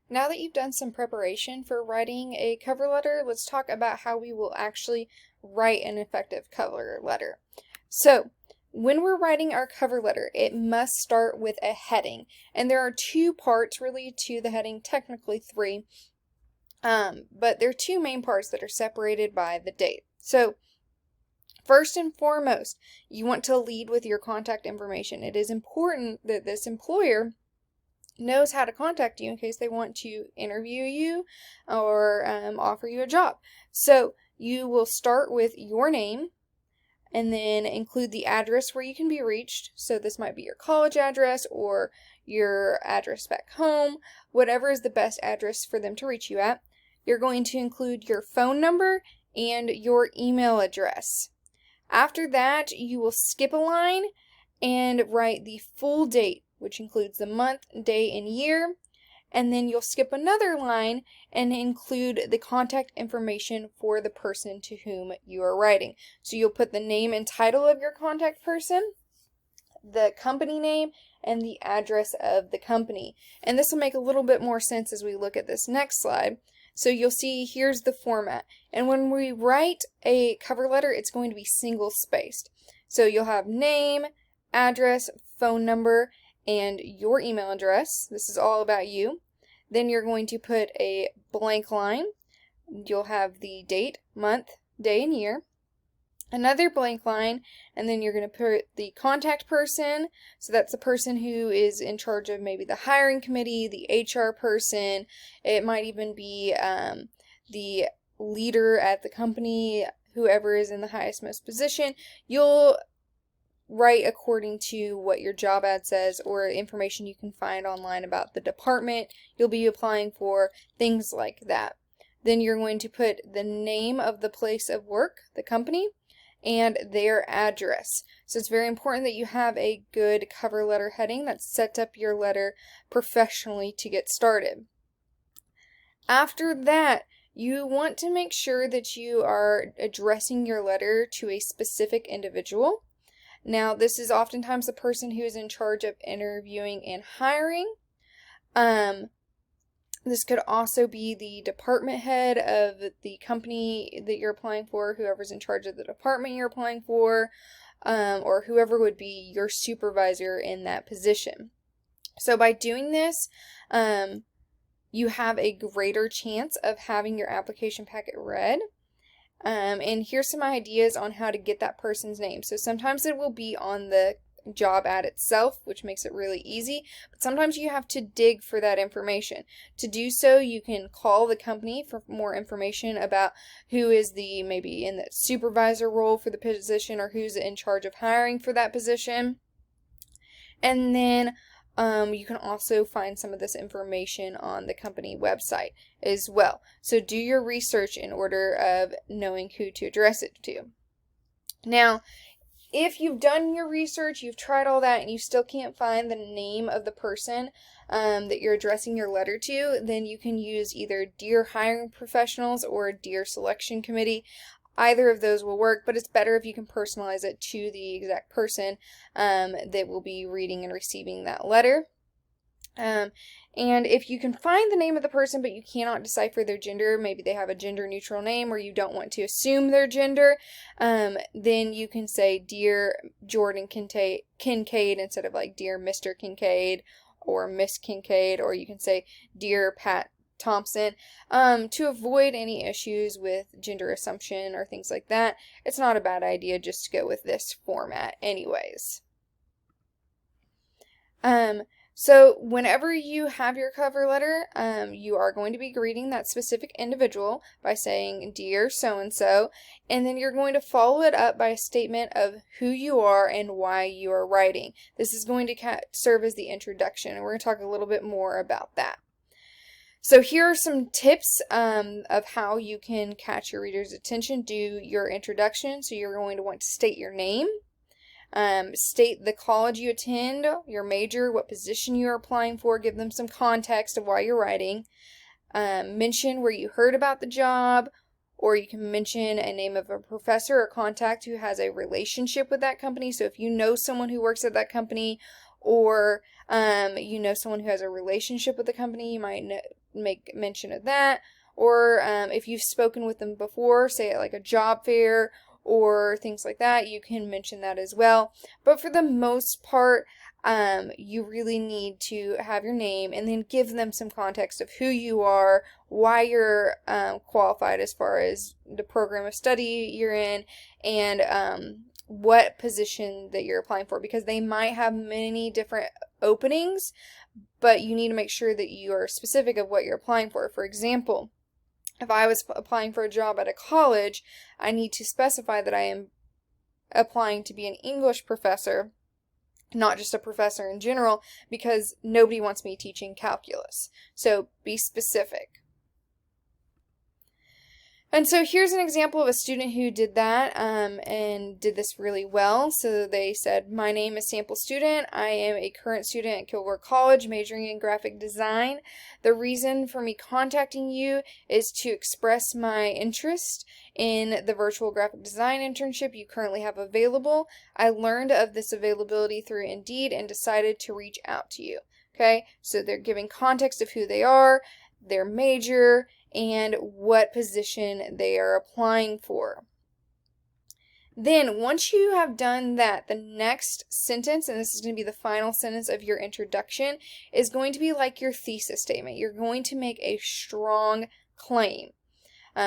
Now that you've done some preparation for writing a cover letter, let's talk about how we will actually write an effective cover letter. So, when we're writing our cover letter, it must start with a heading. And there are two parts really to the heading, technically three, but there are two main parts that are separated by the date. So, first and foremost, you want to lead with your contact information. It is important that this employer knows how to contact you in case they want to interview you or offer you a job. So you will start with your name and then include the address where you can be reached. So this might be your college address or your address back home, whatever is the best address for them to reach you at. You're going to include your phone number and your email address. After that, you will skip a line and write the full date, which includes the month, day, and year, and then you'll skip another line and include the contact information for the person to whom you are writing. So you'll put the name and title of your contact person, the company name, and the address of the company. And this will make a little bit more sense as we look at this next slide. So you'll see here's the format. And when we write a cover letter, it's going to be single spaced. So you'll have name, address, phone number, and your email address. This is all about you. Then you're going to put a blank line. You'll have the date, month, day, and year. Another blank line, and then you're going to put the contact person. So that's the person who is in charge of maybe the hiring committee, the HR person. It might even be the leader at the company, whoever is in the highest most position. You'll write according to what your job ad says or information you can find online about the department you'll be applying for, things like that. Then you're going to put the name of the place of work, the company, and their address. So it's very important that you have a good cover letter heading that sets up your letter professionally to get started. After that, you want to make sure that you are addressing your letter to a specific individual. Now, this is oftentimes the person who is in charge of interviewing and hiring. This could also be the department head of the company that you're applying for, whoever's in charge of the department you're applying for, or whoever would be your supervisor in that position. So by doing this, you have a greater chance of having your application packet read. And here's some ideas on how to get that person's name. So sometimes it will be on the job ad itself, which makes it really easy, but sometimes you have to dig for that information. To do so, you can call the company for more information about who is maybe in the supervisor role for the position or who's in charge of hiring for that position. And then you can also find some of this information on the company website as well. So do your research in order of knowing who to address it to. Now, if you've done your research, you've tried all that, and you still can't find the name of the person that you're addressing your letter to, then you can use either Dear Hiring Professionals or Dear Selection Committee. Either of those will work, but it's better if you can personalize it to the exact person that will be reading and receiving that letter. And if you can find the name of the person but you cannot decipher their gender, maybe they have a gender neutral name or you don't want to assume their gender, then you can say Dear Jordan Kincaid instead of like Dear Mr. Kincaid or Miss Kincaid, or you can say Dear Pat Thompson, to avoid any issues with gender assumption or things like that. It's not a bad idea just to go with this format anyways. So whenever you have your cover letter, you are going to be greeting that specific individual by saying, Dear so-and-so, and then you're going to follow it up by a statement of who you are and why you are writing. This is going to serve as the introduction, and we're going to talk a little bit more about that. So here are some tips of how you can catch your reader's attention. Do your introduction. So you're going to want to state your name, state the college you attend, your major, what position you're applying for, give them some context of why you're writing, mention where you heard about the job, or you can mention a name of a professor or contact who has a relationship with that company. So if you know someone who works at that company, or you know someone who has a relationship with the company, you might make mention of that. Or if you've spoken with them before, say at like a job fair or things like that, you can mention that as well. But for the most part, you really need to have your name and then give them some context of who you are, why you're qualified as far as the program of study you're in, and what position that you're applying for, because they might have many different openings, but you need to make sure that you are specific of what you're applying for. For example, if I was applying for a job at a college, I need to specify that I am applying to be an English professor, not just a professor in general, because nobody wants me teaching calculus. So be specific. And so here's an example of a student who did that and did this really well. So they said, my name is Sample Student. I am a current student at Kilgore College majoring in graphic design. The reason for me contacting you is to express my interest in the virtual graphic design internship you currently have available. I learned of this availability through Indeed and decided to reach out to you. Okay, so they're giving context of who they are, their major, and what position they are applying for. Then, once you have done that, the next sentence, and this is going to be the final sentence of your introduction, is going to be like your thesis statement. You're going to make a strong claim.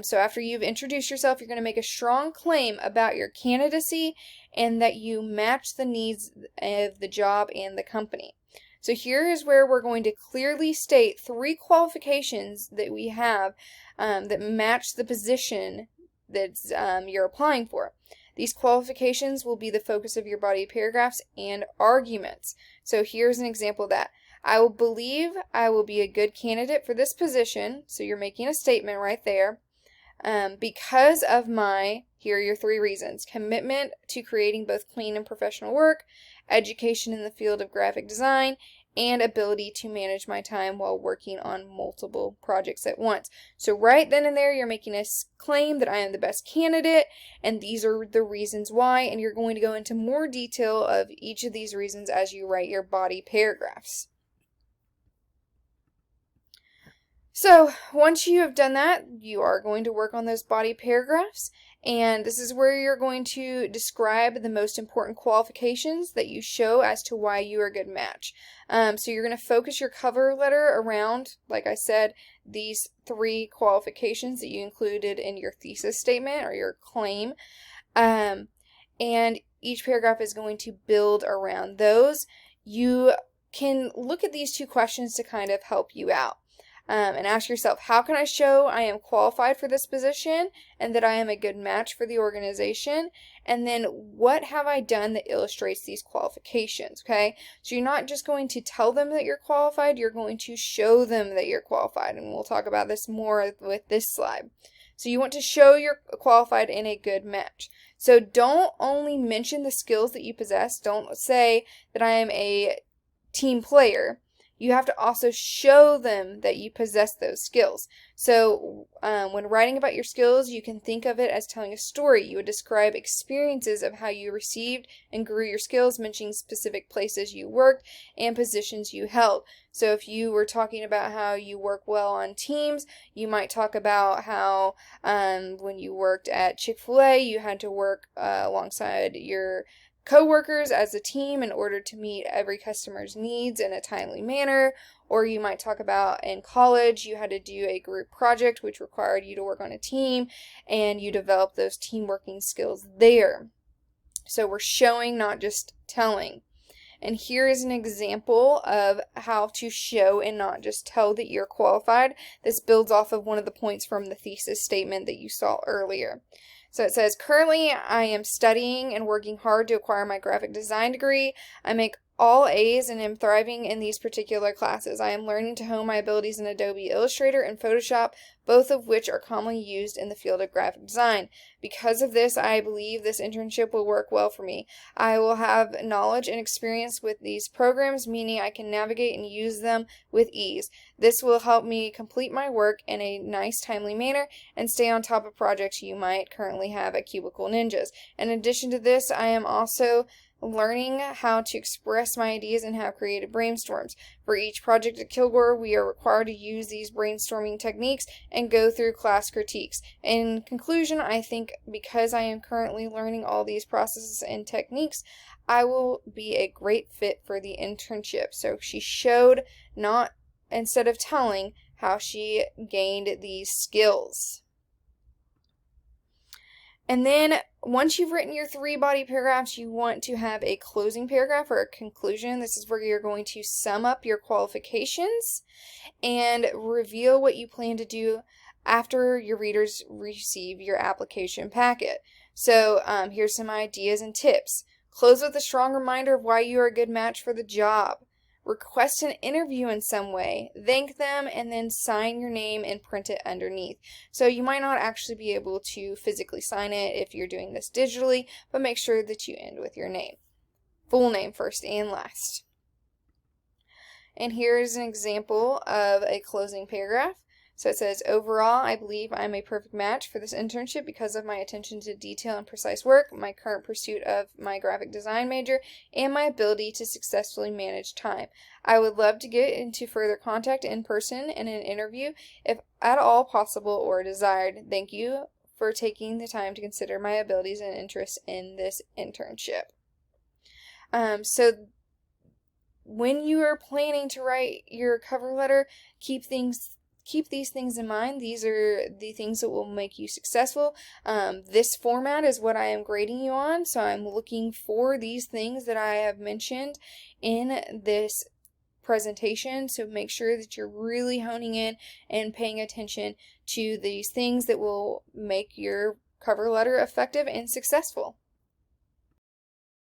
So after you've introduced yourself, you're going to make a strong claim about your candidacy and that you match the needs of the job and the company. So here is where we're going to clearly state 3 qualifications that we have that match the position that you're applying for. These qualifications will be the focus of your body paragraphs and arguments. So here's an example of that. I will believe I will be a good candidate for this position. So you're making a statement right there. Because of here are your 3 reasons: commitment to creating both clean and professional work, education in the field of graphic design, and ability to manage my time while working on multiple projects at once. So right then and there, you're making a claim that I am the best candidate, and these are the reasons why, and you're going to go into more detail of each of these reasons as you write your body paragraphs. So once you have done that, you are going to work on those body paragraphs, and this is where you're going to describe the most important qualifications that you show as to why you are a good match. So you're going to focus your cover letter around, like I said, these 3 qualifications that you included in your thesis statement or your claim, and each paragraph is going to build around those. You can look at these 2 questions to kind of help you out. And ask yourself, how can I show I am qualified for this position and that I am a good match for the organization? And then what have I done that illustrates these qualifications, okay? So you're not just going to tell them that you're qualified, you're going to show them that you're qualified. And we'll talk about this more with this slide. So you want to show you're qualified in a good match. So don't only mention the skills that you possess. Don't say that I am a team player. You have to also show them that you possess those skills. So when writing about your skills, you can think of it as telling a story. You would describe experiences of how you received and grew your skills, mentioning specific places you worked and positions you held. So if you were talking about how you work well on teams, you might talk about how when you worked at Chick-fil-A, you had to work alongside your co-workers as a team in order to meet every customer's needs in a timely manner. Or you might talk about in college you had to do a group project which required you to work on a team, and you developed those team working skills there. So we're showing, not just telling. And here is an example of how to show and not just tell that you're qualified. This builds off of one of the points from the thesis statement that you saw earlier. So it says, currently I am studying and working hard to acquire my graphic design degree. I make all A's and am thriving in these particular classes. I am learning to hone my abilities in Adobe Illustrator and Photoshop, both of which are commonly used in the field of graphic design. Because of this, I believe this internship will work well for me. I will have knowledge and experience with these programs, meaning I can navigate and use them with ease. This will help me complete my work in a nice, timely manner and stay on top of projects you might currently have at Cubicle Ninjas. In addition to this, I am also learning how to express my ideas and have creative brainstorms. For each project at Kilgore, we are required to use these brainstorming techniques and go through class critiques. In conclusion, I think because I am currently learning all these processes and techniques, I will be a great fit for the internship. So she showed, not instead of telling, how she gained these skills. And then once you've written your 3 body paragraphs, you want to have a closing paragraph or a conclusion. This is where you're going to sum up your qualifications and reveal what you plan to do after your readers receive your application packet. So here's some ideas and tips. Close with a strong reminder of why you are a good match for the job. Request an interview in some way, thank them, and then sign your name and print it underneath. So you might not actually be able to physically sign it if you're doing this digitally, but make sure that you end with your name. Full name first and last. And here is an example of a closing paragraph. So it says, overall, I believe I'm a perfect match for this internship because of my attention to detail and precise work, my current pursuit of my graphic design major, and my ability to successfully manage time. I would love to get into further contact in person in an interview if at all possible or desired. Thank you for taking the time to consider my abilities and interests in this internship. So when you are planning to write your cover letter, keep these things in mind. These are the things that will make you successful. This format is what I am grading you on, so I'm looking for these things that I have mentioned in this presentation. So make sure that you're really honing in and paying attention to these things that will make your cover letter effective and successful.